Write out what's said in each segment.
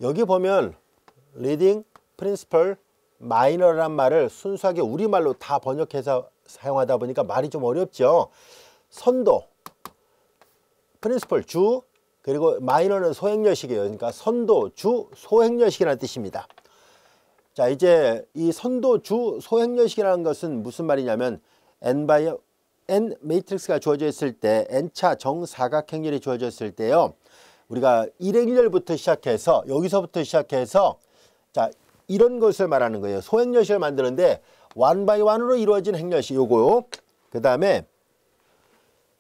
여기 보면 리딩, 프린시플, 마이너란 말을 순수하게 우리말로 다 번역해서 사용하다 보니까 말이 좀 어렵죠. 선도, 프린시플, 주, 그리고 마이너는 소행여식이에요. 그러니까 선도, 주, 소행여식이라는 뜻입니다. 자, 이제 이 선도, 주, 소행여식이라는 것은 무슨 말이냐면 N 매트릭스가 주어져 있을 때 N차 정사각행렬이 주어져 있을 때요. 우리가 일행렬부터 시작해서 여기서부터 시작해서 자 이런 것을 말하는 거예요. 소행렬식을 만드는데 원 바이 원으로 이루어진 행렬식 요거, 그 다음에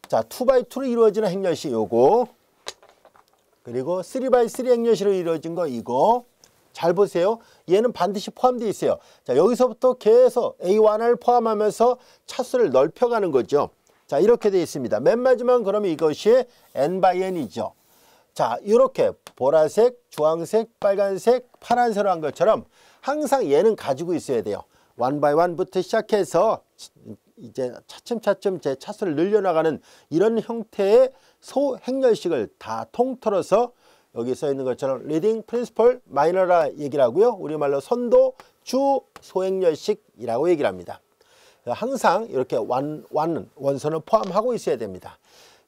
자 2 바이 2로 이루어지는 행렬식 요거, 그리고 3 바이 3 행렬식으로 이루어진 거 이거. 잘 보세요. 얘는 반드시 포함되어 있어요. 자 여기서부터 계속 A1을 포함하면서 차수를 넓혀가는 거죠. 자 이렇게 되어 있습니다. 맨 마지막 그러면 이것이 N 바이 N이죠. 자 이렇게 보라색, 주황색, 빨간색, 파란색으로 한 것처럼 항상 얘는 가지고 있어야 돼요. 1 바이 1부터 시작해서 이제 차츰차츰 제 차수를 늘려나가는 이런 형태의 소행렬식을 다 통틀어서 여기 써 있는 것처럼 리딩, 프린시플, 마이너라 얘기를 하고요. 우리말로 선도, 주, 소행렬식이라고 얘기를 합니다. 항상 이렇게 원선을 포함하고 있어야 됩니다.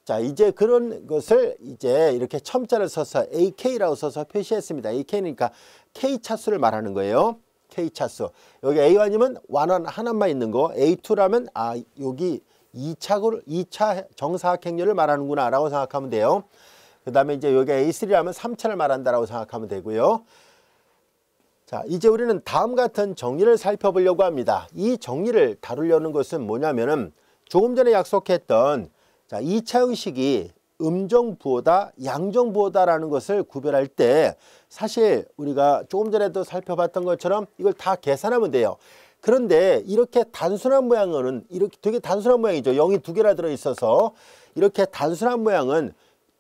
자 이제 그런 것을 이제 이렇게 첨자를 써서 AK라고 써서 표시했습니다. AK니까 K 차수를 말하는 거예요. K 차수. 여기 A1이면 완원 하나만 있는 거, A2라면 아 여기 2차 정사각행렬을 말하는구나 라고 생각하면 돼요. 그 다음에 이제 여기 A3라면 3차를 말한다라고 생각하면 되고요. 자 이제 우리는 다음 같은 정리를 살펴보려고 합니다. 이 정리를 다루려는 것은 뭐냐면은 조금 전에 약속했던 자 2차 형식이 음정부호다, 양정부호다라는 것을 구별할 때 사실 우리가 조금 전에도 살펴봤던 것처럼 이걸 다 계산하면 돼요. 그런데 이렇게 단순한 모양은 이렇게 되게 단순한 모양이죠. 0이 2개나 들어있어서 이렇게 단순한 모양은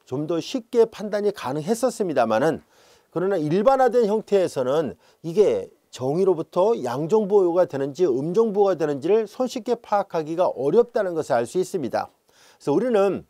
좀 더 쉽게 판단이 가능했었습니다만은 그러나 일반화된 형태에서는 이게 정의로부터 양정부호가 되는지 음정부호가 되는지를 손쉽게 파악하기가 어렵다는 것을 알 수 있습니다. 그래서 우리는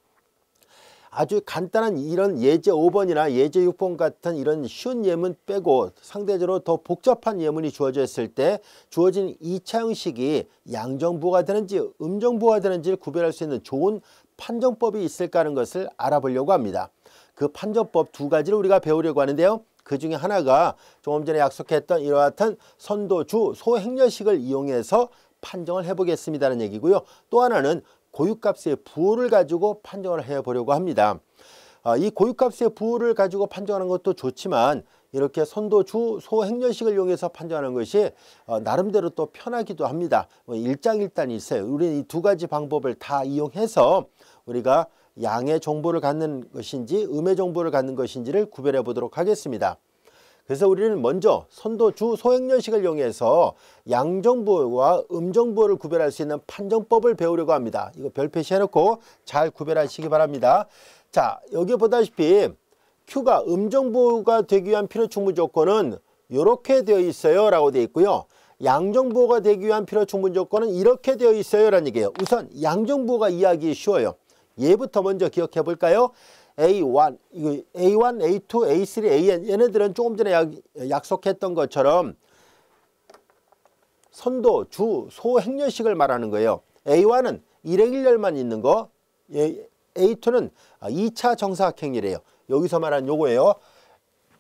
아주 간단한 이런 예제 5번이나 예제 6번 같은 이런 쉬운 예문 빼고 상대적으로 더 복잡한 예문이 주어져 있을 때 주어진 2차 형식이 양정부호가 되는지 음정부호가 되는지를 구별할 수 있는 좋은 판정법이 있을까 하는 것을 알아보려고 합니다. 그 판정법 두 가지를 우리가 배우려고 하는데요. 그 중에 하나가 조금 전에 약속했던 이와 같은 선도, 주, 소행렬식을 이용해서 판정을 해보겠습니다는 얘기고요. 또 하나는 고유값의 부호를 가지고 판정을 해보려고 합니다. 이 고유값의 부호를 가지고 판정하는 것도 좋지만 이렇게 선도, 주, 소행렬식을 이용해서 판정하는 것이 나름대로 또 편하기도 합니다. 일장일단이 있어요. 우리는 이 두 가지 방법을 다 이용해서 우리가 양의 정보를 갖는 것인지 음의 정보를 갖는 것인지를 구별해 보도록 하겠습니다. 그래서 우리는 먼저 선도, 주, 소행렬식을 이용해서 양정부호와 음정부호를 구별할 수 있는 판정법을 배우려고 합니다. 이거 별 표시해놓고 잘 구별하시기 바랍니다. 자, 여기 보다시피 Q가 음정부호가 되기 위한 필요충분 조건은 이렇게 되어 있어요 라고 되어 있고요. 양정부호가 되기 위한 필요충분 조건은 이렇게 되어 있어요 라는 얘기예요. 우선 양정부호가 이해하기 쉬워요. 얘부터 먼저 기억해 볼까요? A1, A2, A3, AN 얘네들은 조금 전에 약속했던 것처럼 선도, 주, 소행렬식을 말하는 거예요. A1은 일행일렬만 있는 거, A2는 2차 정사각행렬이에요. 여기서 말하는 요거예요.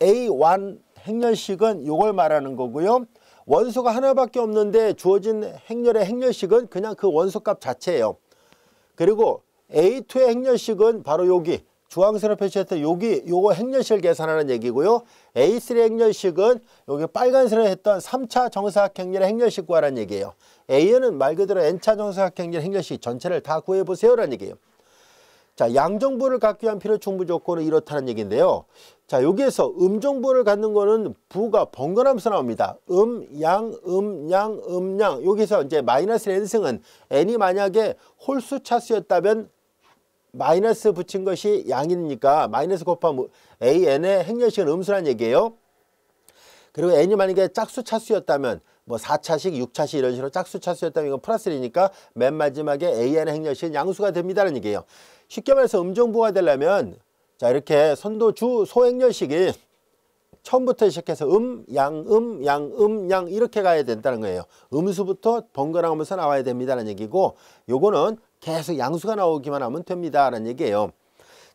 A1 행렬식은 요걸 말하는 거고요. 원소가 하나밖에 없는데 주어진 행렬의 행렬식은 그냥 그 원소값 자체예요. 그리고 A2의 행렬식은 바로 여기 주황색으로 표시했던 여기 요거 행렬식을 계산하는 얘기고요. A3 행렬식은 여기 빨간색으로 했던 3차 정사각행렬의 행렬식 구하라는 얘기예요. A는 말 그대로 N차 정사각행렬 행렬식 전체를 다 구해보세요 라는 얘기예요. 자, 양정부호를 갖기 위한 필요충분 조건은 이렇다는 얘기인데요. 자, 여기에서 음정부호를 갖는 거는 부가 번갈아가면서 나옵니다. 양, 양. 여기서 이제 마이너스 N승은 N이 만약에 홀수 차수였다면 마이너스 붙인 것이 양이니까 마이너스 곱하면 AN의 행렬식은 음수란 얘기예요. 그리고 N이 만약에 짝수 차수였다면 뭐 4차식, 6차식 이런 식으로 짝수 차수였다면 이건 플러스 1이니까 맨 마지막에 AN의 행렬식은 양수가 됩니다라는 얘기예요. 쉽게 말해서 음정부호가 되려면 자 이렇게 선도, 주, 소행렬식이 처음부터 시작해서 양, 양 이렇게 가야 된다는 거예요. 음수부터 번갈아가면서 나와야 됩니다라는 얘기고, 요거는 계속 양수가 나오기만 하면 됩니다라는 얘기예요.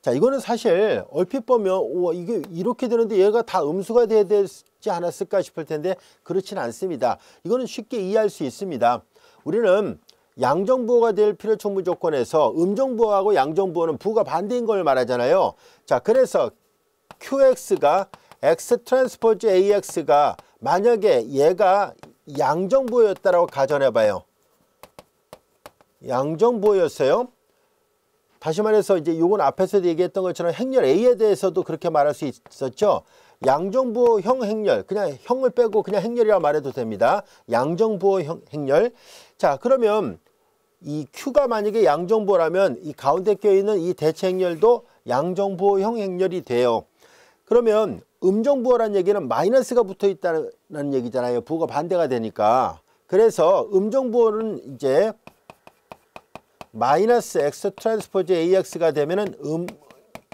자, 이거는 사실 얼핏 보면 이게 이렇게 되는데 얘가 다 음수가 돼야 되지 않았을까 싶을 텐데 그렇진 않습니다. 이거는 쉽게 이해할 수 있습니다. 우리는 양정부호가 될 필요충분 조건에서 음정부호하고 양정부호는 부호가 반대인 걸 말하잖아요. 자, 그래서 QX가 X 트랜스포즈 AX가 만약에 얘가 양정부호였다라고 가정해 봐요. 양정부호였어요. 다시 말해서 이제 요건 앞에서도 얘기했던 것처럼 행렬 A에 대해서도 그렇게 말할 수 있었죠. 양정부호 형 행렬, 그냥 형을 빼고 그냥 행렬이라고 말해도 됩니다. 양정부호 형 행렬. 자, 그러면 이 Q가 만약에 양정부호라면 이 가운데 껴있는 이 대체 행렬도 양정부호형 행렬이 돼요. 그러면 음정부호라는 얘기는 마이너스가 붙어 있다는 얘기잖아요. 부호가 반대가 되니까. 그래서 음정부호는 이제 마이너스 X 트랜스포즈 AX가 되면은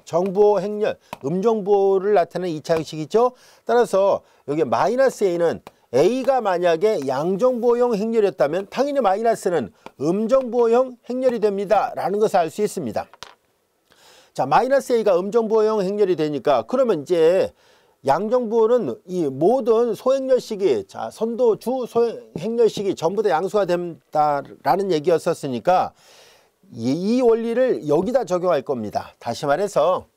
정부호 행렬, 음정부호를 나타내는 2차 형식이죠. 따라서 여기 마이너스 A는 A가 만약에 양정부호형 행렬이었다면 당연히 마이너스는 음정부호형 행렬이 됩니다. 라는 것을 알 수 있습니다. 자, 마이너스 A가 음정부호형 행렬이 되니까 그러면 이제 양정부호는 이 모든 소행렬식이, 자, 선도, 주, 소행렬식이 전부 다 양수가 된다라는 얘기였었으니까 이 원리를 여기다 적용할 겁니다. 다시 말해서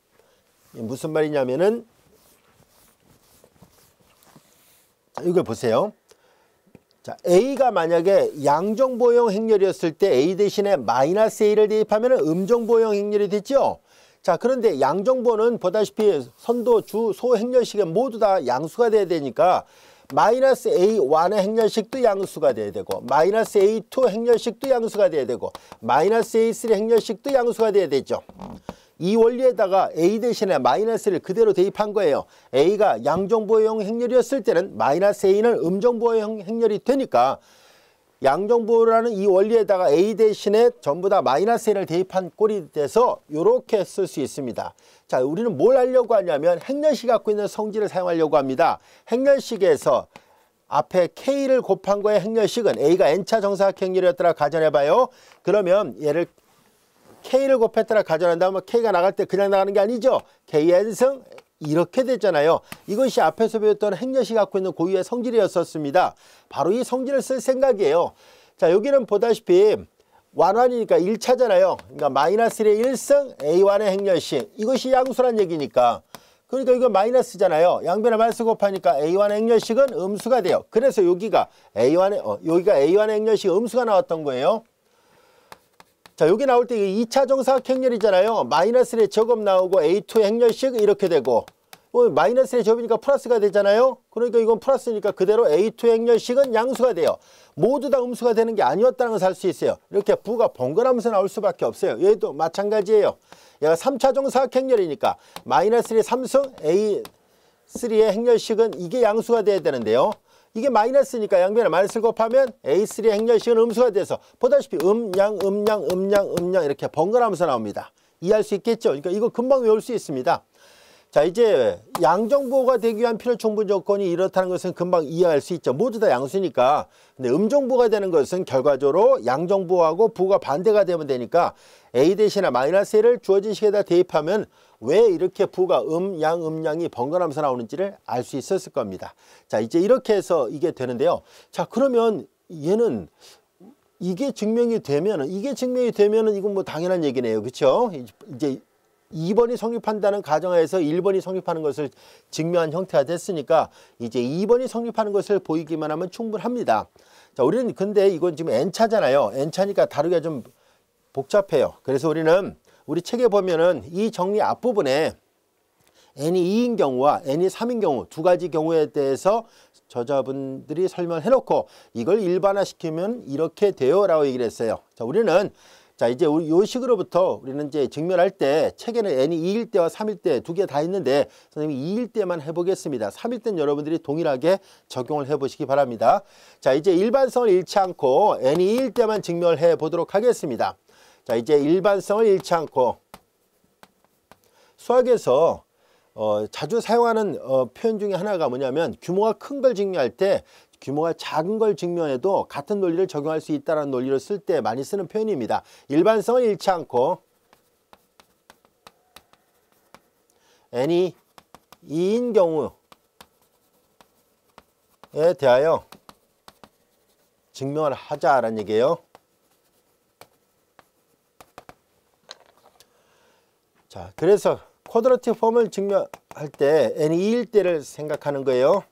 무슨 말이냐면은 이걸 보세요. 자, A가 만약에 양정부호형 행렬이었을 때 A 대신에 마이너스 A를 대입하면 음정부호형 행렬이 됐죠. 자, 그런데 양정부호는 보다시피 선도, 주, 소 행렬식에 모두 다 양수가 돼야 되니까 마이너스 A1의 행렬식도 양수가 돼야 되고 마이너스 A2 행렬식도 양수가 돼야 되고 마이너스 A3 행렬식도 양수가 돼야 되죠. 이 원리에다가 A 대신에 마이너스를 그대로 대입한 거예요. A가 양정부호형 행렬이었을 때는 마이너스 A는 음정부호형 행렬이 되니까 양정부호라는 이 원리에다가 A 대신에 전부 다 마이너스 A를 대입한 꼴이 돼서 이렇게 쓸 수 있습니다. 자, 우리는 뭘 하려고 하냐면 행렬식이 갖고 있는 성질을 사용하려고 합니다. 행렬식에서 앞에 K를 곱한 거의 행렬식은 A가 N차 정사각 행렬이었더라 가정해봐요. 그러면 얘를 K를 곱했더라 가정한다면 K가 나갈 때 그냥 나가는 게 아니죠. KN승 이렇게 됐잖아요. 이것이 앞에서 배웠던 행렬식이 갖고 있는 고유의 성질이었었습니다. 바로 이 성질을 쓸 생각이에요. 자, 여기는 보다시피 완환이니까 1차잖아요. 그러니까 마이너스 1의 1승 A1의 행렬식. 이것이 양수란 얘기니까. 그러니까 이거 마이너스잖아요. 양변에 마이너스 곱하니까 A1의 행렬식은 음수가 돼요. 그래서 여기가 A1의 행렬식 음수가 나왔던 거예요. 자, 여기 나올 때 2차 정사각 행렬이잖아요. 마이너스 1의 제곱 나오고 A2의 행렬식 이렇게 되고 마이너스 1의 제곱이니까 플러스가 되잖아요. 그러니까 이건 플러스니까 그대로 A2의 행렬식은 양수가 돼요. 모두 다 음수가 되는 게 아니었다는 것을 알 수 있어요. 이렇게 부가 번갈아가면서 나올 수밖에 없어요. 얘도 마찬가지예요. 얘가 3차 정사각 행렬이니까 마이너스 1의 3승 A3의 행렬식은 이게 양수가 돼야 되는데요. 이게 마이너스니까 양변에 마이너스를 곱하면 A3의 행렬식은 음수가 돼서 보다시피 음양 이렇게 번갈아가면서 나옵니다. 이해할 수 있겠죠? 그러니까 이거 금방 외울 수 있습니다. 자, 이제 양정부호가 되기 위한 필요충분 조건이 이렇다는 것은 금방 이해할 수 있죠. 모두 다 양수니까. 근데 음정부호가 되는 것은 결과적으로 양정부호하고 부호가 반대가 되면 되니까 A 대신에 마이너스 1을 주어진 식에다 대입하면 왜 이렇게 부가 양이 번갈아가면서 나오는지를 알 수 있었을 겁니다. 자, 이제 이렇게 해서 이게 되는데요. 자, 그러면 얘는 이게 증명이 되면은 이건 뭐 당연한 얘기네요. 그렇죠? 이제 2번이 성립한다는 가정하에서 1번이 성립하는 것을 증명한 형태가 됐으니까 이제 2번이 성립하는 것을 보이기만 하면 충분합니다. 자, 우리는 근데 이건 지금 N차잖아요. N차니까 다루기가 좀 복잡해요. 그래서 우리는 우리 책에 보면은 이 정리 앞부분에 n이 2인 경우와 n이 3인 경우 두 가지 경우에 대해서 저자분들이 설명을 해놓고 이걸 일반화시키면 이렇게 돼요 라고 얘기를 했어요. 자, 우리는 자, 이제 우리 요 식으로부터 우리는 이제 증명할 때 책에는 n이 2일 때와 3일 때 두 개 다 있는데 선생님이 2일 때만 해보겠습니다. 3일 때는 여러분들이 동일하게 적용을 해보시기 바랍니다. 자, 이제 일반성을 잃지 않고 n이 2일 때만 증명을 해보도록 하겠습니다. 자, 이제 일반성을 잃지 않고 수학에서 자주 사용하는 표현 중에 하나가 뭐냐면 규모가 큰 걸 증명할 때 규모가 작은 걸 증명해도 같은 논리를 적용할 수 있다는 논리를 쓸 때 많이 쓰는 표현입니다. 일반성은 잃지 않고 n이 2인 경우에 대하여 증명을 하자라는 얘기예요. 자, 그래서 쿼드라틱 폼을 증명할 때 n이 2일 때를 생각하는 거예요.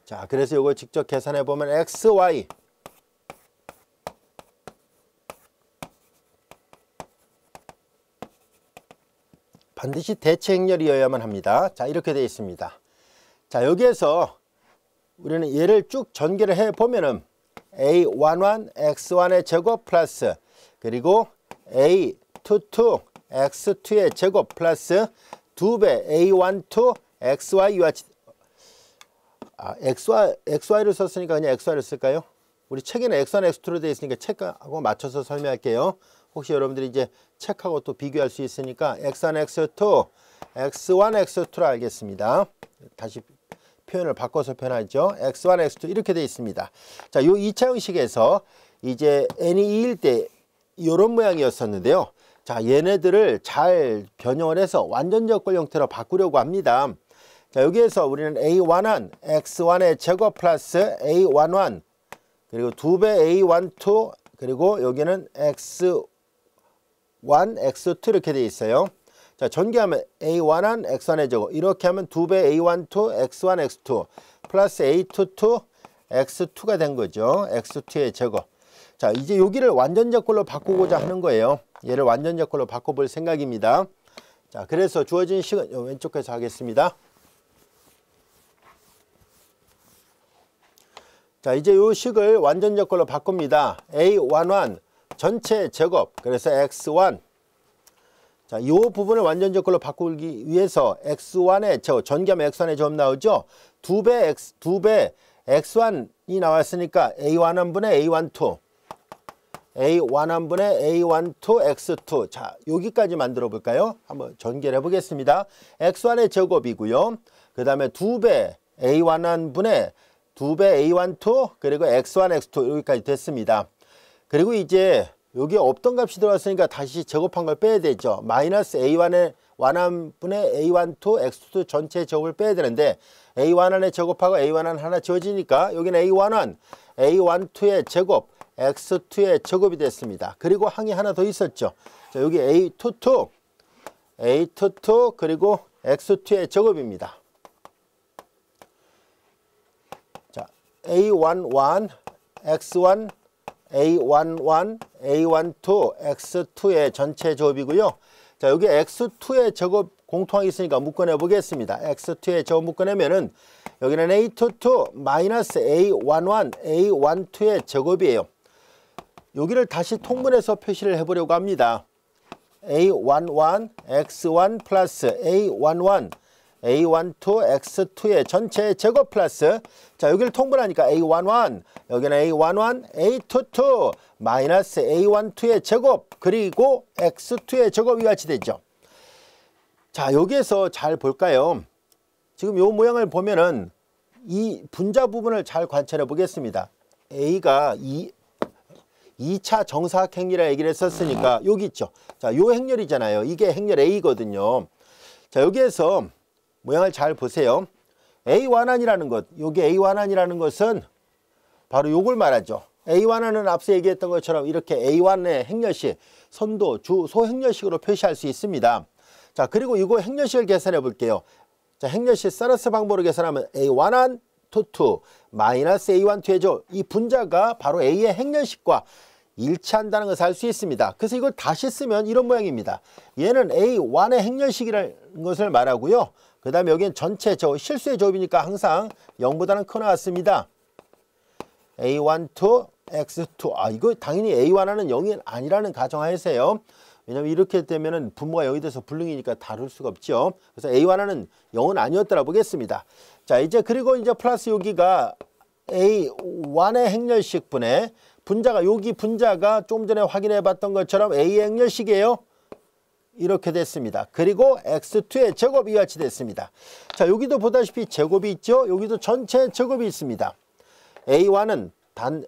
자, 그래서 이거 직접 계산해 보면 x, y 반드시 대체 행렬이어야만 합니다. 자, 이렇게 되어 있습니다. 자, 여기에서 우리는 얘를 쭉 전개를 해 보면은 a11 x1의 제곱 플러스 그리고 a22 x2의 제곱 플러스 2배 a12 xy 와 xy를 썼으니까 그냥 xy를 쓸까요? 우리 책에는 x1, x2로 되어 있으니까 책하고 맞춰서 설명할게요. 혹시 여러분들이 이제 책하고 또 비교할 수 있으니까 x1, x2, x1, x2로 알겠습니다. 다시 표현을 바꿔서 표현하죠. x1, x2 이렇게 되어 있습니다. 자, 요 2차 형식에서 이제 n이 2일 때 이런 모양이었었는데요. 자, 얘네들을 잘 변형을 해서 완전적걸 형태로 바꾸려고 합니다. 자, 여기에서 우리는 a11 x1의 제곱 플러스 a11 그리고 2배 a12 그리고 여기는 x1 x2 이렇게 되어 있어요. 자, 전개하면 a11 x1의 제곱 이렇게 하면 2배 a12 x1 x2 플러스 a22 x2가 된 거죠. x2의 제곱. 자, 이제 여기를 완전적 걸로 바꾸고자 하는 거예요. 얘를 완전적 걸로 바꿔볼 생각입니다. 자, 그래서 주어진 식은 왼쪽에서 하겠습니다. 자, 이제 이 식을 완전적 걸로 바꿉니다. a11 전체 제곱 그래서 x1 자, 이 부분을 완전적 걸로 바꾸기 위해서 x1의 제곱 전개하면 x1의 제곱 나오죠. 2배 x1이 나왔으니까 a11분의 a12 a11분의 a12 x2 자, 여기까지 만들어 볼까요? 한번 전개를 해 보겠습니다. x1의 제곱이고요. 그 다음에 2배 a11분의 2배 a12 그리고 x1 x2 여기까지 됐습니다. 그리고 이제 여기 없던 값이 들어왔으니까 다시 제곱한 걸 빼야 되죠. 마이너스 a1의 1분의 a12 x2 전체 제곱을 빼야 되는데 a11의 제곱하고 a11 하나 지워지니까 여기는 a11 a12의 제곱 x2의 제곱이 됐습니다. 그리고 항이 하나 더 있었죠. 자, 여기 a22 그리고 x2의 제곱입니다. 자, a11 x1 a11 a12 x2의 전체 제곱이고요. 자, 여기 x2의 제곱 공통항이 있으니까 묶어내 보겠습니다. x2의 제곱 묶어내면은 여기는 a22 마이너스 a11 a12의 제곱이에요. 여기를 다시 통분해서 표시를 해보려고 합니다. a11 x1 플러스 a11 a12 x2의 전체 제곱 플러스 자, 여기를 통분하니까 a11 여기는 a11 a22 마이너스 a12의 제곱 그리고 x2의 제곱이 같이 되죠. 자, 여기에서 잘 볼까요? 지금 이 모양을 보면은 이 분자 부분을 잘 관찰해 보겠습니다. a가 2차 정사각 행렬이라 얘기를 했었으니까 여기 있죠. 자, 요 행렬이잖아요. 이게 행렬 A거든요. 자, 여기에서 모양을 잘 보세요. A11이라는 것, 여기 A11이라는 것은 바로 요걸 말하죠. A11은 앞서 얘기했던 것처럼 이렇게 A1의 행렬식, 선도, 주, 소 행렬식으로 표시할 수 있습니다. 자, 그리고 이거 행렬식을 계산해 볼게요. 자, 행렬식 사르스 방법으로 계산하면 A11 2 마이너스 A12의 제곱 이 분자가 바로 A의 행렬식과 일치한다는 것을 알 수 있습니다. 그래서 이걸 다시 쓰면 이런 모양입니다. 얘는 A1의 행렬식이라는 것을 말하고요. 그 다음에 여기는 전체 제곱, 실수의 제곱이니까 항상 0보다는 크 나왔습니다. A12 X2 아, 이거 당연히 A1은 0이 아니라는 가정하에서요. 왜냐면 이렇게 되면은 분모가 0이 돼서 불능이니까 다룰 수가 없죠. 그래서 A1은 0은 아니었더라 보겠습니다. 자, 이제 그리고 이제 플러스 여기가 A1의 행렬식분의 분자가 여기 분자가 좀 전에 확인해 봤던 것처럼 A의 행렬식이에요. 이렇게 됐습니다. 그리고 x2의 제곱이 같이 됐습니다. 자, 여기도 보다시피 제곱이 있죠. 여기도 전체 제곱이 있습니다. a1은 단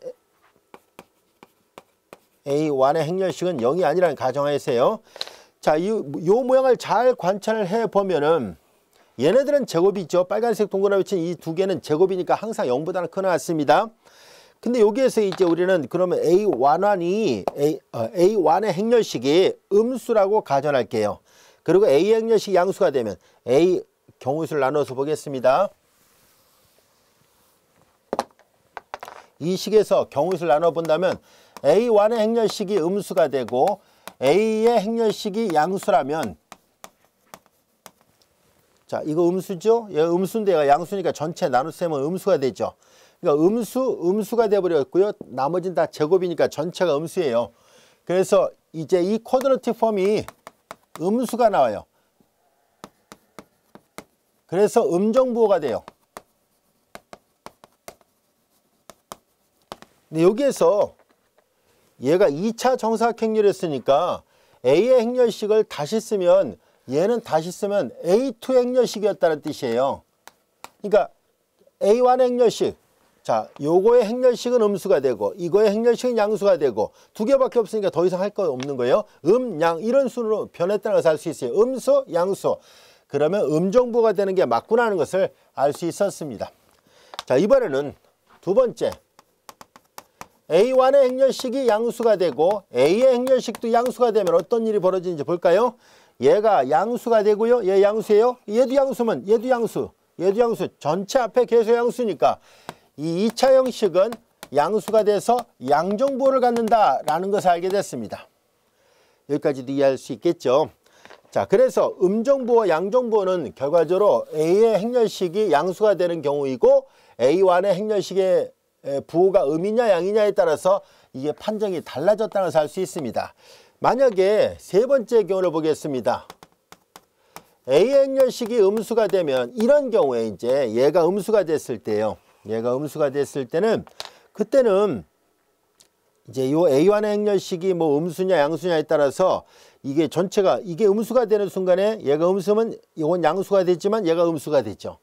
a1의 행렬식은 0이 아니라는 가정하에서요. 자, 요 모양을 잘 관찰을 해보면은 얘네들은 제곱이죠. 빨간색 동그라미 친 이 두 개는 제곱이니까 항상 0보다는 크나 같습니다. 근데 여기에서 이제 우리는 그러면 A1의 행렬식이 음수라고 가정할게요. 그리고 A 행렬식이 양수가 되면 A 경우수를 나눠서 보겠습니다. 이 식에서 경우수를 나눠본다면 A1의 행렬식이 음수가 되고 A의 행렬식이 양수라면, 자, 이거 음수죠? 얘가 음수인데 얘가 양수니까 전체 나눗셈은 음수가 되죠. 그러니까 음수가 돼버렸고요. 나머지는 다 제곱이니까 전체가 음수예요. 그래서 이제 이 쿼드라틱 폼이 음수가 나와요. 그래서 음정부호가 돼요. 근데 여기에서 얘가 2차 정사각형렬이었으니까 A의 행렬식을 다시 쓰면 얘는 다시 쓰면 A2 행렬식이었다는 뜻이에요. 그러니까 A1 행렬식, 자, 요거의 행렬식은 음수가 되고 이거의 행렬식은 양수가 되고 두 개밖에 없으니까 더 이상 할 거 없는 거예요. 양 이런 순으로 변했다는 것을 알 수 있어요. 음수, 양수. 그러면 음정부가 되는 게 맞구나 하는 것을 알 수 있었습니다. 자, 이번에는 두 번째. A1의 행렬식이 양수가 되고 A의 행렬식도 양수가 되면 어떤 일이 벌어지는지 볼까요? 얘가 양수가 되고요. 얘 양수예요. 얘도 양수면 얘도 양수. 얘도 양수. 전체 앞에 계속 양수니까 이 2차 형식은 양수가 돼서 양정부호를 갖는다라는 것을 알게 됐습니다. 여기까지도 이해할 수 있겠죠. 자, 그래서 음정부호, 양정부호는 결과적으로 A의 행렬식이 양수가 되는 경우이고 A1의 행렬식의 부호가 음이냐 양이냐에 따라서 이게 판정이 달라졌다는 것을 알 수 있습니다. 만약에 세 번째 경우를 보겠습니다. A의 행렬식이 음수가 되면 이런 경우에 이제 얘가 음수가 됐을 때요. 얘가 음수가 됐을 때는 그때는 이제 요 A1의 행렬식이 뭐 음수냐 양수냐에 따라서 이게 전체가 이게 음수가 되는 순간에 얘가 음수면 이건 양수가 되지만 얘가 음수가 되죠.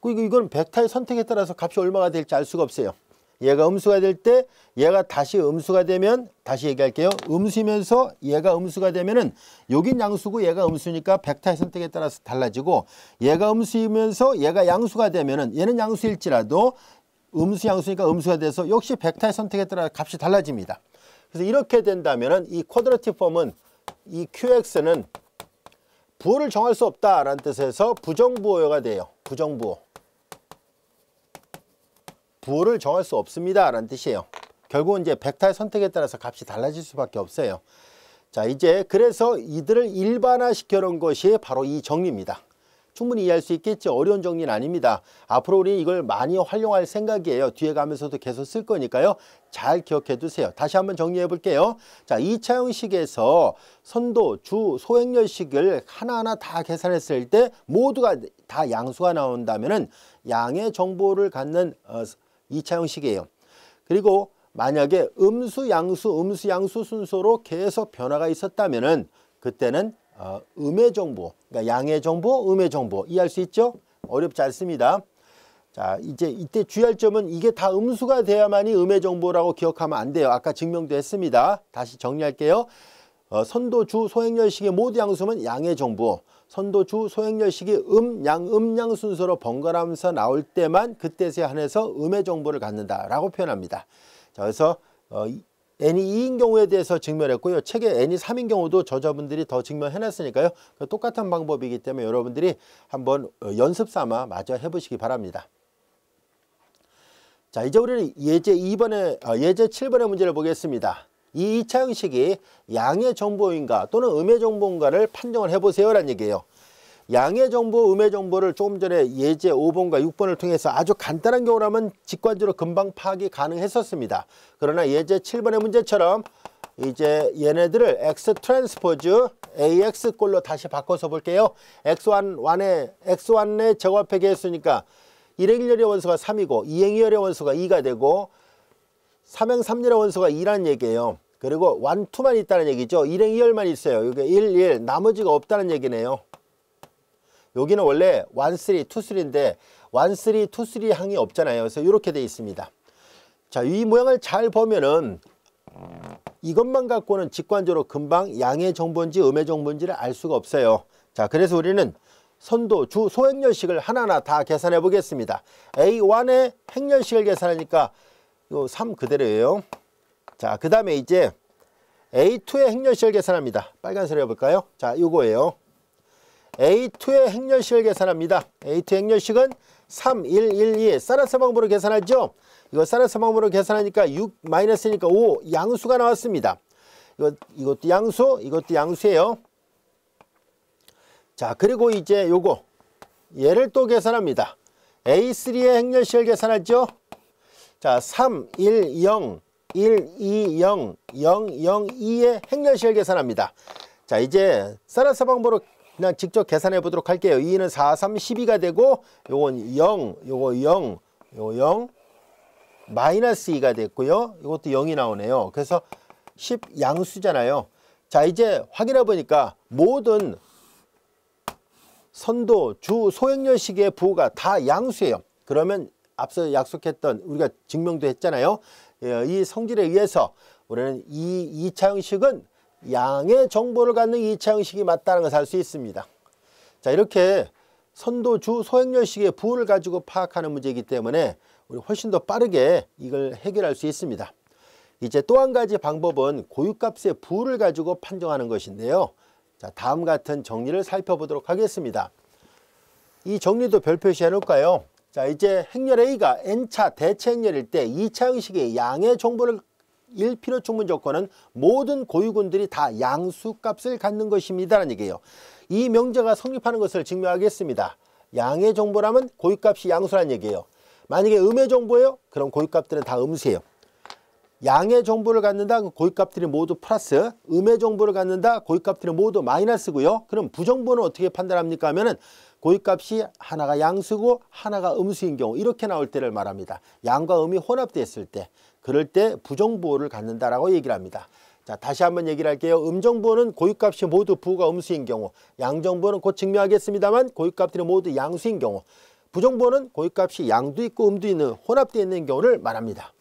그리고 이건 벡터의 선택에 따라서 값이 얼마가 될지 알 수가 없어요. 얘가 음수가 될 때 얘가 다시 음수가 되면 다시 얘기할게요. 음수면서 얘가 음수가 되면은 여긴 양수고 얘가 음수니까 벡터의 선택에 따라서 달라지고 얘가 음수이면서 얘가 양수가 되면은 얘는 양수일지라도 음수 양수니까 음수가 돼서 역시 벡터의 선택에 따라 값이 달라집니다. 그래서 이렇게 된다면은 이 쿼드라틱 폼은 이 QX는 부호를 정할 수 없다라는 뜻에서 부정부호가 돼요. 부정부호. 부호를 정할 수 없습니다 라는 뜻이에요. 결국은 이제 벡터의 선택에 따라서 값이 달라질 수밖에 없어요. 자, 이제 그래서 이들을 일반화 시켜 놓은 것이 바로 이 정리입니다. 충분히 이해할 수 있겠죠. 어려운 정리는 아닙니다. 앞으로 우리 이걸 많이 활용할 생각이에요. 뒤에 가면서도 계속 쓸 거니까요. 잘 기억해 두세요. 다시 한번 정리해 볼게요. 자, 2차 형식에서 선도, 주, 소행렬식을 하나하나 다 계산했을 때 모두가 다 양수가 나온다면은 양의 정보를 갖는 2차 형식이에요. 그리고 만약에 음수, 양수 순서로 계속 변화가 있었다면은 그때는 음의 정보, 그러니까 양의 정보, 음의 정보 이해할 수 있죠? 어렵지 않습니다. 자, 이제 이때 주의할 점은 이게 다 음수가 돼야만이 음의 정보라고 기억하면 안 돼요. 아까 증명도 했습니다. 다시 정리할게요. 선도, 주, 소행렬식이 모두 양수면 양의 정보, 선도, 주, 소행렬식이 양 순서로 번갈아가면서 나올 때만 그때에 한해서 음의 정보를 갖는다라고 표현합니다. 자, 그래서 n이 2인 경우에 대해서 증명했고요. 책에 n이 3인 경우도 저자분들이 더 증명해놨으니까요. 똑같은 방법이기 때문에 여러분들이 한번 연습 삼아 마저 해보시기 바랍니다. 자, 이제 우리는 예제 7번의 문제를 보겠습니다. 이 2차 형식이 양의 정보인가 또는 음의 정보인가를 판정을 해보세요 라는 얘기예요. 양의 정보, 음의 정보를 조금 전에 예제 5번과 6번을 통해서 아주 간단한 경우라면 직관적으로 금방 파악이 가능했었습니다. 그러나 예제 7번의 문제처럼 이제 얘네들을 X 트랜스포즈 AX 꼴로 다시 바꿔서 볼게요. X1의 제곱합의 개수니까 1행렬의 원소가 3이고 2행렬의 원소가 2가 되고 3행 3렬의 원소가 2라는 얘기예요. 그리고 1, 2만 있다는 얘기죠. 1행 2열만 있어요. 이게 1, 1 나머지가 없다는 얘기네요. 여기는 원래 1, 3, 2, 3인데 1, 3, 2, 3 항이 없잖아요. 그래서 이렇게 돼 있습니다. 자, 이 모양을 잘 보면은 이것만 갖고는 직관적으로 금방 양의 정보인지 음의 정보인지를 알 수가 없어요. 자, 그래서 우리는 선도, 주, 소행렬식을 하나하나 다 계산해 보겠습니다. A1의 행렬식을 계산하니까 요 3 그대로예요. 자, 그 다음에 이제 A2의 행렬식을 계산합니다. 빨간색으로 해볼까요? 자, 요거예요. A2의 행렬식을 계산합니다. A2 행렬식은 3, 1, 1, 2 사라스 방법으로 계산하죠. 이거 사라스 방법으로 계산하니까 6 마이너스니까 5 양수가 나왔습니다. 이것도 양수, 이것도 양수예요. 자, 그리고 이제 요거 얘를 또 계산합니다. A3의 행렬식을 계산하죠. 자, 3, 1, 0, 1, 2, 0, 0, 0, 2의 행렬식을 계산합니다. 자, 이제 사라스 방법으로 그냥 직접 계산해 보도록 할게요. 2는 4, 3, 12가 되고 요건 0, 요거 0, 요거 0, 마이너스 2가 됐고요. 이것도 0이 나오네요. 그래서 10 양수잖아요. 자, 이제 확인해 보니까 모든 선도, 주, 소행렬식의 부호가 다 양수예요. 그러면 앞서 약속했던 우리가 증명도 했잖아요. 이 성질에 의해서 우리는 이 2차 형식은 양의 정보를 갖는 2차 형식이 맞다는 것을 알 수 있습니다. 자, 이렇게 선도, 주, 소행렬식의 부호를 가지고 파악하는 문제이기 때문에 우리 훨씬 더 빠르게 이걸 해결할 수 있습니다. 이제 또 한 가지 방법은 고유값의 부호를 가지고 판정하는 것인데요. 자, 다음 같은 정리를 살펴보도록 하겠습니다. 이 정리도 별 표시해 놓을까요? 자, 이제 행렬 A가 n차 대체 행렬일 때 2차 형식의 양의 정보를 일 필요 충분 조건은 모든 고유군들이 다 양수값을 갖는 것입니다라는 얘기예요. 이 명제가 성립하는 것을 증명하겠습니다. 양의 정보라면 고유값이 양수라는 얘기예요. 만약에 음의 정보예요? 그럼 고유값들은 다 음수예요. 양의 정보를 갖는다? 고유값들이 모두 플러스, 음의 정보를 갖는다? 고유값들이 모두 마이너스고요. 그럼 부정보는 어떻게 판단합니까? 하면은 고유값이 하나가 양수고 하나가 음수인 경우 이렇게 나올 때를 말합니다. 양과 음이 혼합되었을 때, 그럴 때 부정보를 갖는다라고 얘기를 합니다. 자, 다시 한번 얘기를 할게요. 음정보는 고유값이 모두 부호가 음수인 경우, 양정보는 곧 증명하겠습니다만 고유값들이 모두 양수인 경우, 부정보는 고유값이 양도 있고 음도 있는 혼합되어 있는 경우를 말합니다.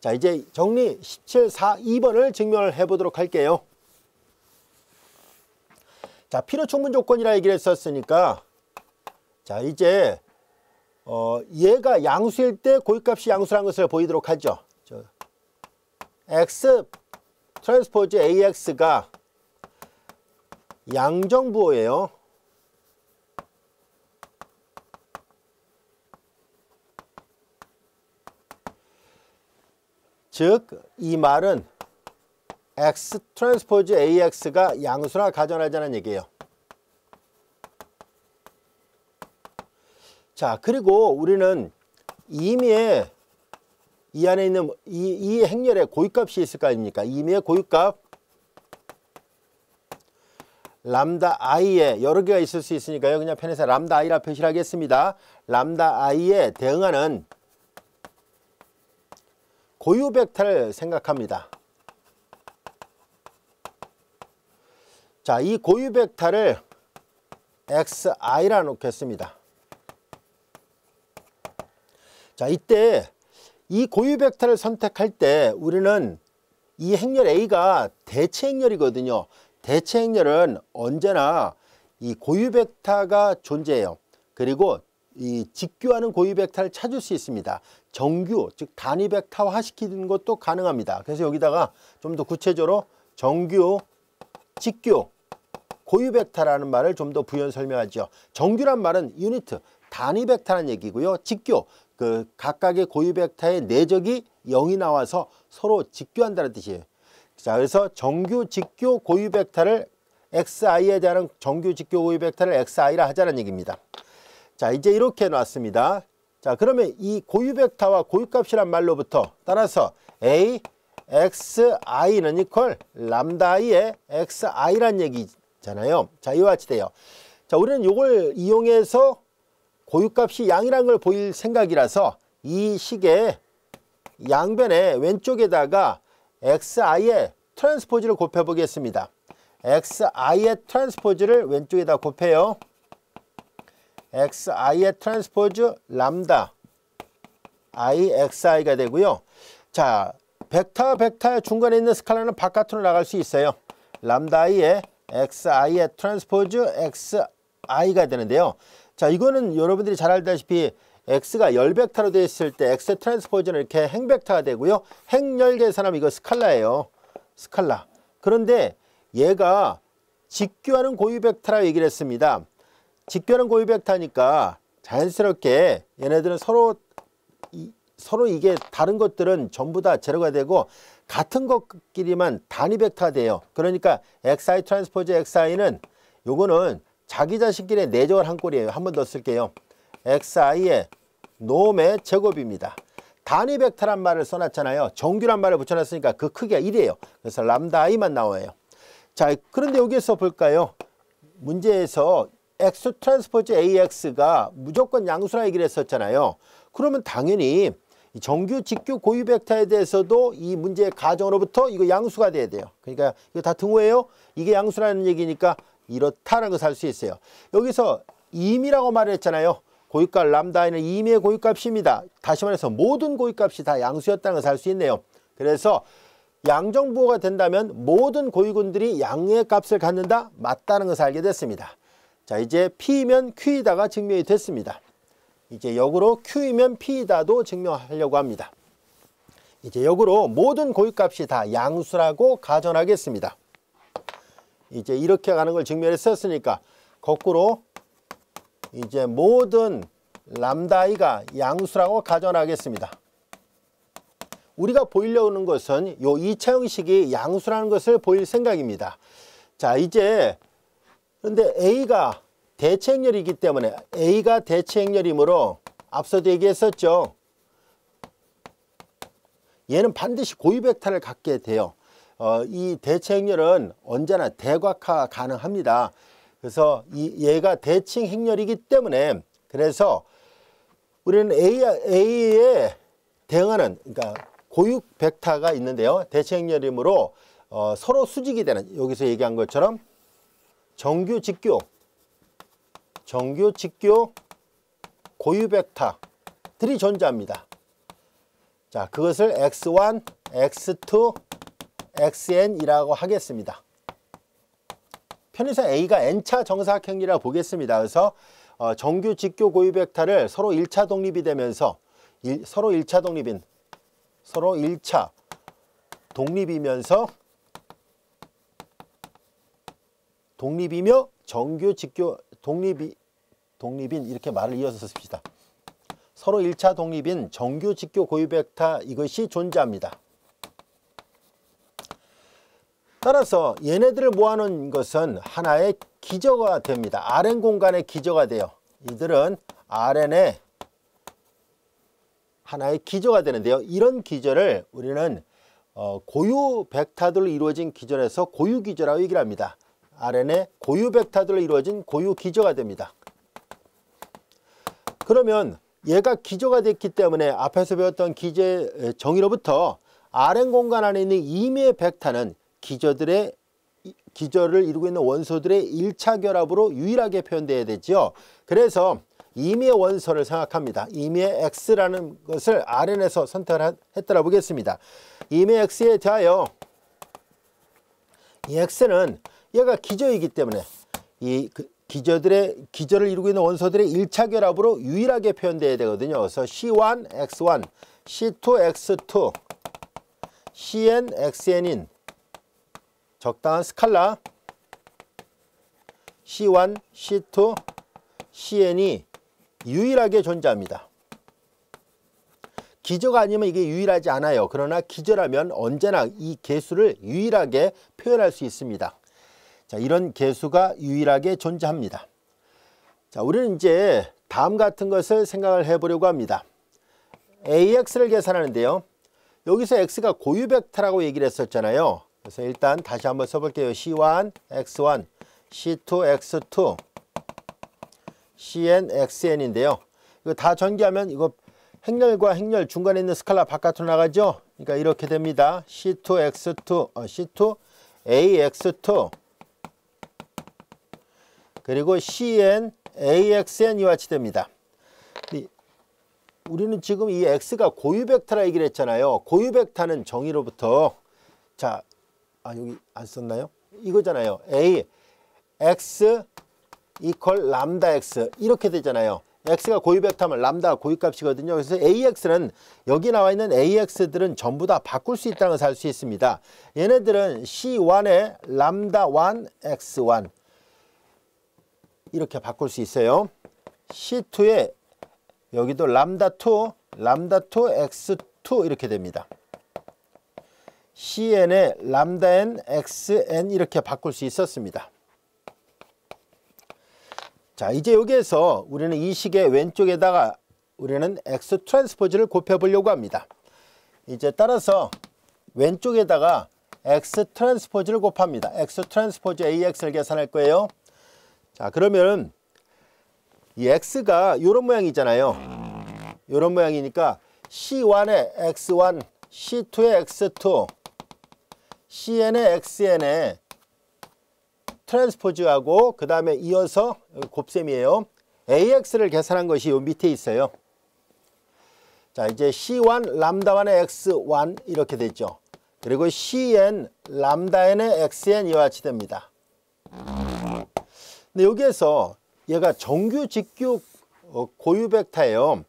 자, 이제 정리 17, 4, 2번을 증명을 해보도록 할게요. 자, 필요 충분 조건이라 얘기를 했었으니까 자, 이제 얘가 양수일 때 고유값이 양수라는 것을 보이도록 하죠. X 트랜스포즈 AX가 양정부호예요. 즉, 이 말은 X 트랜스포즈 AX가 양수라 가정하자는 얘기예요. 자, 그리고 우리는 임의에 이 안에 있는 이 행렬에 고유값이 있을 거 아닙니까? 임의의 고유값 람다 i에 여러 개가 있을 수 있으니까요. 그냥 편해서 람다 i라 표시를 하겠습니다. 람다 i에 대응하는 고유 벡터를 생각합니다. 자, 이 고유 벡터를 xi라 놓겠습니다. 자, 이때 이 고유 벡터를 선택할 때 우리는 이 행렬 A가 대체 행렬이거든요. 대체 행렬은 언제나 이 고유 벡터가 존재해요. 그리고 이 직교하는 고유 벡터를 찾을 수 있습니다. 정규, 즉 단위 벡터화 시키는 것도 가능합니다. 그래서 여기다가 좀 더 구체적으로 정규, 직교, 고유 벡터라는 말을 좀 더 부연 설명하죠. 정규란 말은 유니트, 단위 벡터라는 얘기고요. 직교, 그 각각의 고유 벡터의 내적이 0이 나와서 서로 직교한다는 뜻이에요. 자, 그래서 정규, 직교, 고유 벡터를 xi에 대한 정규, 직교, 고유 벡터를 xi라 하자는 얘기입니다. 자, 이제 이렇게 놨습니다. 자, 그러면 이 고유 벡터와 고유값이란 말로부터 따라서 a xi는 이퀄 람다 i의 xi란 얘기잖아요. 자, 이와 같이 돼요. 자, 우리는 이걸 이용해서 고유값이 양이라는 걸 보일 생각이라서 이 식의 양변의 왼쪽에다가 xi의 트랜스포즈를 곱해 보겠습니다. xi의 트랜스포즈를 왼쪽에다 곱해요. xi의 트랜스포즈 람다 i xi가 되고요. 자, 벡터와 벡터의 중간에 있는 스칼라는 바깥으로 나갈 수 있어요. 람다 i의 xi의 트랜스포즈 xi가 되는데요. 자, 이거는 여러분들이 잘 알다시피 x가 열 벡터로 되어 있을 때 x 트랜스포즈는 이렇게 행 벡터가 되고요. 행열 계산하면 이거 스칼라예요. 스칼라. 그런데 얘가 직교하는 고유 벡터라 얘기를 했습니다. 직교하는 고유 벡터니까 자연스럽게 얘네들은 서로 이게 다른 것들은 전부 다 제로가 되고 같은 것끼리만 단위 벡터가 돼요. 그러니까 xi 트랜스포즈 xi는 요거는 자기 자신끼리 내적을 한 꼴이에요. 한 번 더 쓸게요. xi의 놈의 제곱입니다. 단위 벡터란 말을 써놨잖아요. 정규란 말을 붙여놨으니까 그 크기가 1이에요. 그래서 람다 i만 나와요. 자, 그런데 여기에서 볼까요? 문제에서 x 트랜스포즈 ax가 무조건 양수라 얘기를 했었잖아요. 그러면 당연히 정규, 직규, 고유 벡터에 대해서도 이 문제의 가정으로부터 이거 양수가 돼야 돼요. 그러니까 이거 다 등호예요. 이게 양수라는 얘기니까 이렇다라는 것을 알 수 있어요. 여기서 임이라고 말했잖아요. 고유값 람다는 임의 고유값입니다. 다시 말해서 모든 고유값이 다 양수였다는 것을 알 수 있네요. 그래서 양정부호가 된다면 모든 고유군들이 양의 값을 갖는다? 맞다는 것을 알게 됐습니다. 자, 이제 P이면 Q이다가 증명이 됐습니다. 이제 역으로 Q이면 P이다도 증명하려고 합니다. 이제 역으로 모든 고유값이 다 양수라고 가정하겠습니다. 이제 이렇게 가는 걸 증명했었으니까 거꾸로 이제 모든 람다 i가 양수라고 가정하겠습니다. 우리가 보이려고 하는 것은 요 2차 형식이 양수라는 것을 보일 생각입니다. 자, 이제 그런데 a가 대체행렬이기 때문에 a가 대체행렬이므로 앞서도 얘기했었죠. 얘는 반드시 고유 벡터를 갖게 돼요. 이 대체행렬은 언제나 대각화 가능합니다. 그래서 얘가 대칭 행렬이기 때문에 그래서 우리는 A에 대응하는 그러니까 고유 벡터가 있는데요. 대칭 행렬이므로 서로 수직이 되는 여기서 얘기한 것처럼 정규 직교 고유 벡터들이 존재합니다. 자, 그것을 x1, x2, xn이라고 하겠습니다. 편의상 A가 n차 정사각형이라고 보겠습니다. 그래서 정규 직교 고유 벡터를 서로 1차 독립이 되면서 서로 1차 독립이며 정규 직교 독립인 이렇게 말을 이어서 씁시다. 서로 1차 독립인 정규 직교 고유 벡터 이것이 존재합니다. 따라서 얘네들을 모아놓은 것은 하나의 기저가 됩니다. Rn 공간의 기저가 돼요. 이들은 Rn의 하나의 기저가 되는데요. 이런 기저를 우리는 고유 벡터들로 이루어진 기저에서 고유 기저라고 얘기를 합니다. Rn의 고유 벡터들로 이루어진 고유 기저가 됩니다. 그러면 얘가 기저가 됐기 때문에 앞에서 배웠던 기저의 정의로부터 Rn 공간 안에 있는 임의의 벡터는 기저를 이루고 있는 원소들의 1차 결합으로 유일하게 표현되어야 되죠. 그래서 임의의 원소를 생각합니다. 임의의 x라는 것을 Rn에서 선택을 했더라 보겠습니다. 임의 x에 대하여 이 x는 얘가 기저이기 때문에 이 기저를 이루고 있는 원소들의 1차 결합으로 유일하게 표현되어야 되거든요. 그래서 C1, X1, C2, X2, Cn, Xn인 적당한 스칼라 C1, C2, Cn이 유일하게 존재합니다. 기저가 아니면 이게 유일하지 않아요. 그러나 기저라면 언제나 이 개수를 유일하게 표현할 수 있습니다. 자, 이런 개수가 유일하게 존재합니다. 자, 우리는 이제 다음 같은 것을 생각을 해보려고 합니다. AX를 계산하는데요. 여기서 X가 고유 벡터라고 얘기를 했었잖아요. 그래서 일단 다시 한번 써볼게요. C1, X1, C2, X2, Cn, Xn인데요. 이거 다 전개하면 이거 행렬과 행렬 중간에 있는 스칼라 바깥으로 나가죠. 그러니까 이렇게 됩니다. C2X2, C2AX2 그리고 CN, AXN 이와 같이 됩니다. 우리는 지금 이 X가 고유 벡터라 얘기를 했잖아요. 고유 벡터는 정의로부터 자, 여기 안 썼나요? 이거잖아요. A, X 이퀄 람다 X 이렇게 되잖아요. X가 고유 벡터면 람다가 고유값이거든요. 그래서 AX는 여기 나와 있는 AX들은 전부 다 바꿀 수 있다는 것을 알 수 있습니다. 얘네들은 C1에 람다 1 X1 이렇게 바꿀 수 있어요. C2에 여기도 람다 2 X2 이렇게 됩니다. CN에 람다 N XN 이렇게 바꿀 수 있었습니다. 자, 이제 여기에서 우리는 이 식의 왼쪽에다가 우리는 X 트랜스포즈를 곱해 보려고 합니다. 이제 따라서 왼쪽에다가 X 트랜스포즈를 곱합니다. X 트랜스포즈 AX를 계산할 거예요. 자, 그러면 이 X가 이런 모양이잖아요. 이런 모양이니까 C1에 X1, C2에 X2, CN에 XN에 트랜스포즈하고 그 다음에 이어서 곱셈이에요. AX를 계산한 것이 요 밑에 있어요. 자, 이제 C1 람다 1의 X1 이렇게 되죠. 그리고 CN 람다 N의 XN 이와 같이 됩니다. 근데 여기에서 얘가 정규 직규 고유 벡터예요.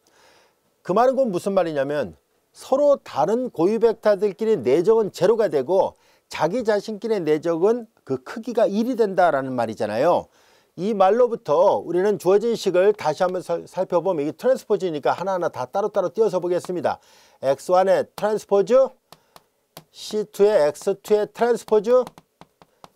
그 말은 곧 무슨 말이냐면 서로 다른 고유 벡터들끼리 내적은 제로가 되고 자기 자신끼리의 내적은 그 크기가 1이 된다라는 말이잖아요. 이 말로부터 우리는 주어진 식을 다시 한번 살펴보면 이게 트랜스포즈니까 하나하나 다 따로따로 띄어서 보겠습니다. X1의 트랜스포즈, C2의 X2의 트랜스포즈,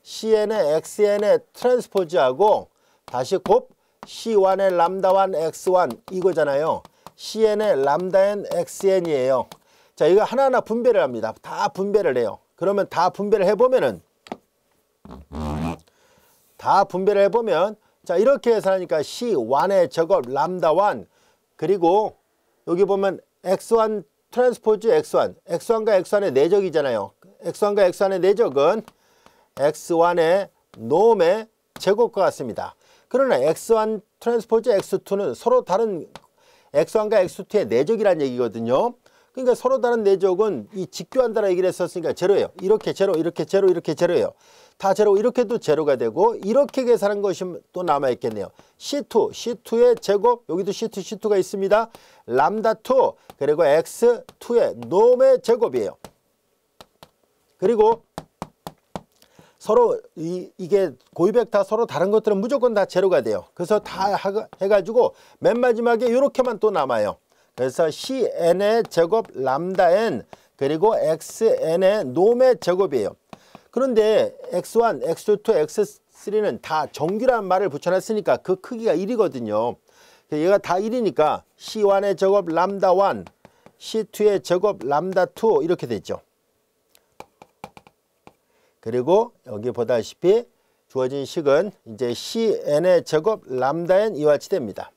CN의 XN의 트랜스포즈하고 다시 곱 C1의 람다 1 X1 이거잖아요. CN의 람다 N XN이에요. 자, 이거 하나하나 분배를 합니다. 다 분배를 해요. 그러면 다 분배를 해보면 자, 이렇게 계산하니까 C1의 제곱 람다 1 그리고 여기 보면 X1 트랜스포즈 X1 X1과 X1의 내적이잖아요. X1과 X1의 내적은 X1의 놈의 제곱과 같습니다. 그러나 X1 트랜스포즈 X2는 서로 다른 X1과 X2의 내적이라는 얘기거든요. 그러니까 서로 다른 내적은 이 직교한다라 얘기를 했었으니까 제로예요. 이렇게 제로, 이렇게 제로, 이렇게 제로예요. 다 제로, 이렇게도 제로가 되고 이렇게 계산한 것이 또 남아있겠네요. C2의 제곱, 여기도 C2, C2가 있습니다. 람다 2, 그리고 X2의 놈의 제곱이에요. 그리고 서로 이게 고유 벡터 서로 다른 것들은 무조건 다 제로가 돼요. 그래서 다 해가지고 맨 마지막에 이렇게만 또 남아요. 그래서 CN의 제곱 람다 N 그리고 XN의 놈의 제곱이에요. 그런데 X1, X2, X3는 다 정규란 말을 붙여놨으니까 그 크기가 1이거든요. 얘가 다 1이니까 C1의 제곱 람다 1, C2의 제곱 람다 2 이렇게 되죠. 그리고 여기 보다시피 주어진 식은 이제 CN의 제곱 람다 N 이와 같이 됩니다.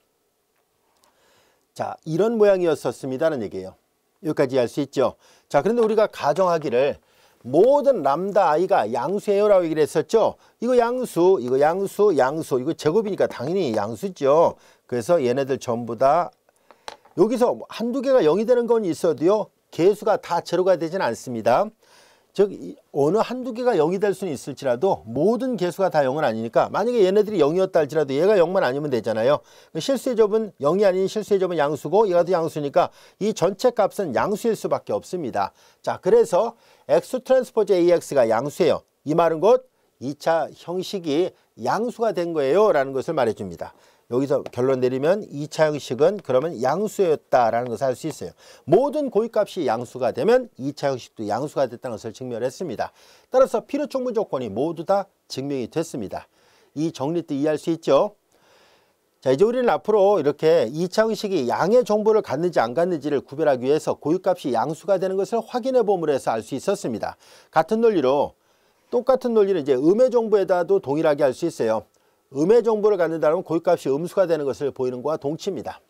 자, 이런 모양이었었습니다는 얘기예요. 여기까지 알 수 있죠. 자, 그런데 우리가 가정하기를 모든 람다 i가 양수예요라고 얘기를 했었죠. 이거 양수, 이거 양수, 양수, 이거 제곱이니까 당연히 양수죠. 그래서 얘네들 전부 다 여기서 한두 개가 0이 되는 건 있어도요. 개수가 다 제로가 되지는 않습니다. 즉 어느 한두 개가 0이 될 수는 있을지라도 모든 개수가 다 0은 아니니까 만약에 얘네들이 0이었다 할지라도 얘가 0만 아니면 되잖아요. 실수의 접은 0이 아닌 실수의 접은 양수고 얘가 또 양수니까 이 전체 값은 양수일 수밖에 없습니다. 자, 그래서 X 트랜스포즈 AX가 양수예요. 이 말은 곧 2차 형식이 양수가 된 거예요 라는 것을 말해줍니다. 여기서 결론 내리면 2차 형식은 그러면 양수였다라는 것을 알 수 있어요. 모든 고유값이 양수가 되면 2차 형식도 양수가 됐다는 것을 증명했습니다. 따라서 필요 충분 조건이 모두 다 증명이 됐습니다. 이 정리 때 이해할 수 있죠? 자, 이제 우리는 앞으로 이렇게 2차 형식이 양의 정보를 갖는지 안 갖는지를 구별하기 위해서 고유값이 양수가 되는 것을 확인해 봄으로 해서 알 수 있었습니다. 같은 논리로 똑같은 논리를 이제 음의 정보에다도 동일하게 할 수 있어요. 음의 정보를 갖는다면 고유값이 음수가 되는 것을 보이는 것과 동치입니다.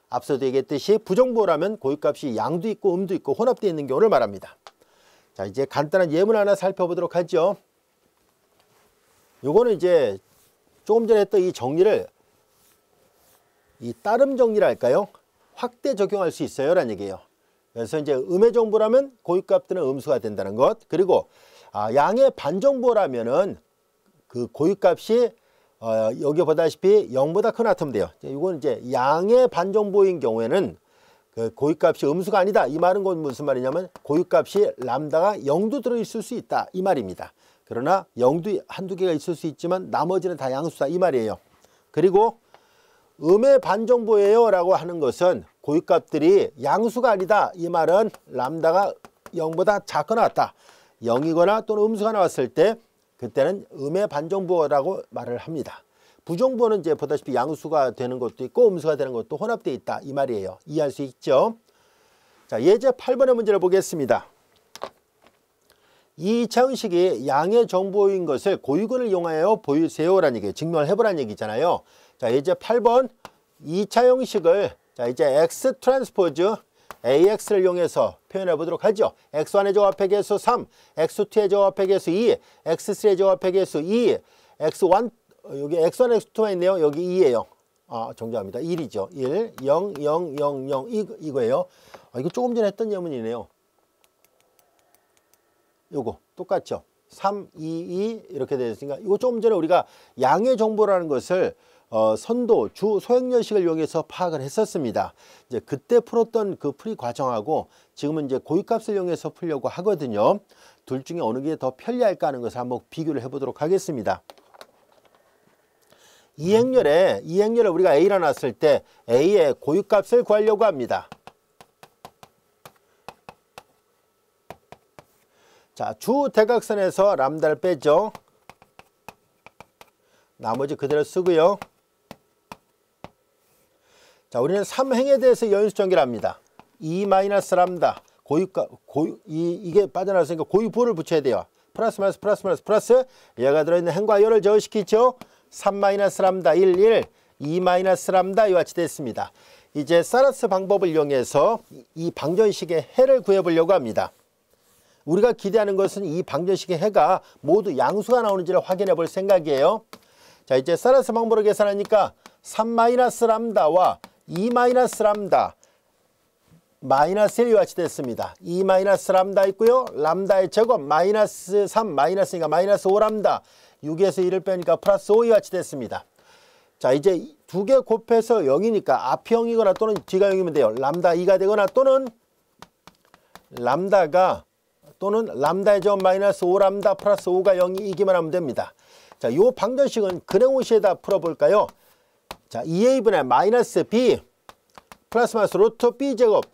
앞서도 얘기했듯이 부정부호라면 고유값이 양도 있고 음도 있고 혼합되어 있는 경우를 말합니다. 자, 이제 간단한 예문 하나 살펴보도록 하죠. 요거는 이제 조금 전에 했던 이 정리를 이 따름 정리랄까요? 확대 적용할 수 있어요 라는 얘기예요. 그래서 이제 음의 정보라면 고유값들은 음수가 된다는 것. 그리고 양의 반정보라면은 그 고유값이 여기 보다시피 0보다 크거나 같으면 돼요. 이건 이제 양의 반정보인 경우에는 그 고유값이 음수가 아니다. 이 말은 무슨 말이냐면 고유값이 람다가 0도 들어있을 수 있다. 이 말입니다. 그러나 0도 한두 개가 있을 수 있지만 나머지는 다 양수다. 이 말이에요. 그리고 음의 반정보예요 라고 하는 것은 고유값들이 양수가 아니다. 이 말은 람다가 0보다 작거나 같다. 0이거나 또는 음수가 나왔을 때 그때는 음의 반정보라고 말을 합니다. 부정보는 이제 보다시피 양수가 되는 것도 있고 음수가 되는 것도 혼합되어 있다. 이 말이에요. 이해할 수 있죠? 자, 예제 8번의 문제를 보겠습니다. 이 2차 형식이 양의 정보인 것을 고유근을 이용하여 보이세요라는 얘기예요. 증명을 해보라는 얘기잖아요. 자, 예제 8번 2차 형식을 자 이제 X 트랜스포즈 AX를 이용해서 표현해 보도록 하죠. X1의 조합의 개수 3, X2의 조합의 개수 2, X3의 조합의 개수 2, X1 여기 X1, X2만 있네요. 여기 2예요. 정정합니다. 1이죠. 1, 0, 0, 0, 0 이거예요. 이거 조금 전에 했던 예문이네요. 요거 똑같죠. 3, 2, 2 이렇게 되어 있으니까 이거 조금 전에 우리가 양의 정보라는 것을 선도, 주, 소행렬식을 이용해서 파악을 했었습니다. 이제 그때 풀었던 그 풀이 과정하고 지금은 이제 고유값을 이용해서 풀려고 하거든요. 둘 중에 어느 게 더 편리할까 하는 것을 한번 비교를 해보도록 하겠습니다. 이 행렬에 우리가 A라 놨을 때 A의 고유값을 구하려고 합니다. 자, 주 대각선에서 람다를 빼죠. 나머지 그대로 쓰고요. 자, 우리는 3행에 대해서 연수전개를 합니다. 2 마이너스 람다 고유값 이게 빠져나왔으니까 고유부호를 붙여야 돼요. 플러스 마이너스 플러스 마이너스 플러스 얘가 들어있는 행과 열을 제어시키죠. 3 마이너스 람다 1 1 2 마이너스 람다 이와 같이 됐습니다. 이제 사라스 방법을 이용해서 이 방정식의 해를 구해보려고 합니다. 우리가 기대하는 것은 이 방정식의 해가 모두 양수가 나오는지를 확인해 볼 생각이에요. 자, 이제 사라스 방법으로 계산하니까 3 마이너스 람다와 2 마이너스 람다 마이너스 1이 같이 됐습니다. 2 마이너스 람다 있고요. 람다의 제곱 마이너스 3 마이너스니까 마이너스 5 람다 6에서 1을 빼니까 플러스 5이 같이 됐습니다. 자, 이제 두 개 곱해서 0이니까 앞이 0이거나 또는 뒤가 0이면 돼요. 람다 2가 되거나 또는 람다의 제곱 마이너스 5 람다 플러스 5가 0이기만 하면 됩니다. 자, 요 방정식은 근행호시에다 풀어볼까요? 자, 2a분의 마이너스 b 플러스 마이너스 루트 b 제곱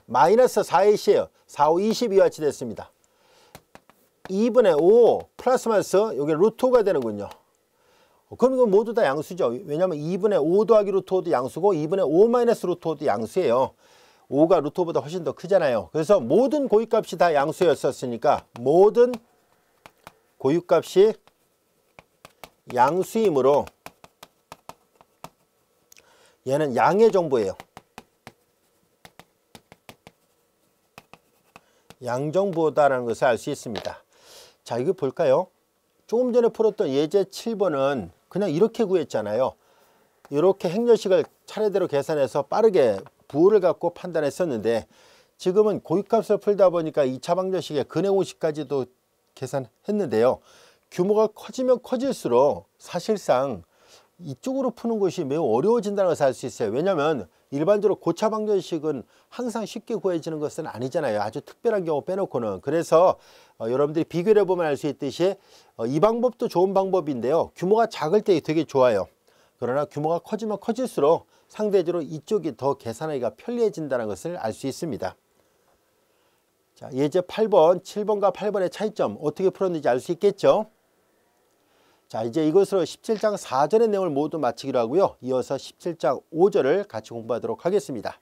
마이너스 4ac예요. 4, 5, 22와 같이 됐습니다. 2분의 5 플러스 마이너스 여기 루트 5가 되는군요. 그럼 이건 모두 다 양수죠. 왜냐하면 2분의 5 더하기 루트 5도 양수고 2분의 5 마이너스 루트 5도 양수예요. 5가 루트 5보다 훨씬 더 크잖아요. 그래서 모든 고유값이 다 양수였었으니까 모든 고유값이 양수이므로 얘는 양의 정보예요. 양정보다라는 것을 알 수 있습니다. 자, 이거 볼까요? 조금 전에 풀었던 예제 7번은 그냥 이렇게 구했잖아요. 이렇게 행렬식을 차례대로 계산해서 빠르게 부호를 갖고 판단했었는데 지금은 고유값을 풀다 보니까 2차 방정식의 근행호식까지도 계산했는데요. 규모가 커지면 커질수록 사실상 이쪽으로 푸는 것이 매우 어려워진다는 것을 알 수 있어요. 왜냐하면 일반적으로 고차 방정식은 항상 쉽게 구해지는 것은 아니잖아요. 아주 특별한 경우 빼놓고는. 그래서 여러분들이 비교를 해보면 알 수 있듯이 이 방법도 좋은 방법인데요. 규모가 작을 때 되게 좋아요. 그러나 규모가 커지면 커질수록 상대적으로 이쪽이 더 계산하기가 편리해진다는 것을 알 수 있습니다. 자, 예제 8번, 7번과 8번의 차이점 어떻게 풀었는지 알 수 있겠죠? 자, 이제 이것으로 17장 4절의 내용을 모두 마치기로 하고요. 이어서 17장 5절을 같이 공부하도록 하겠습니다.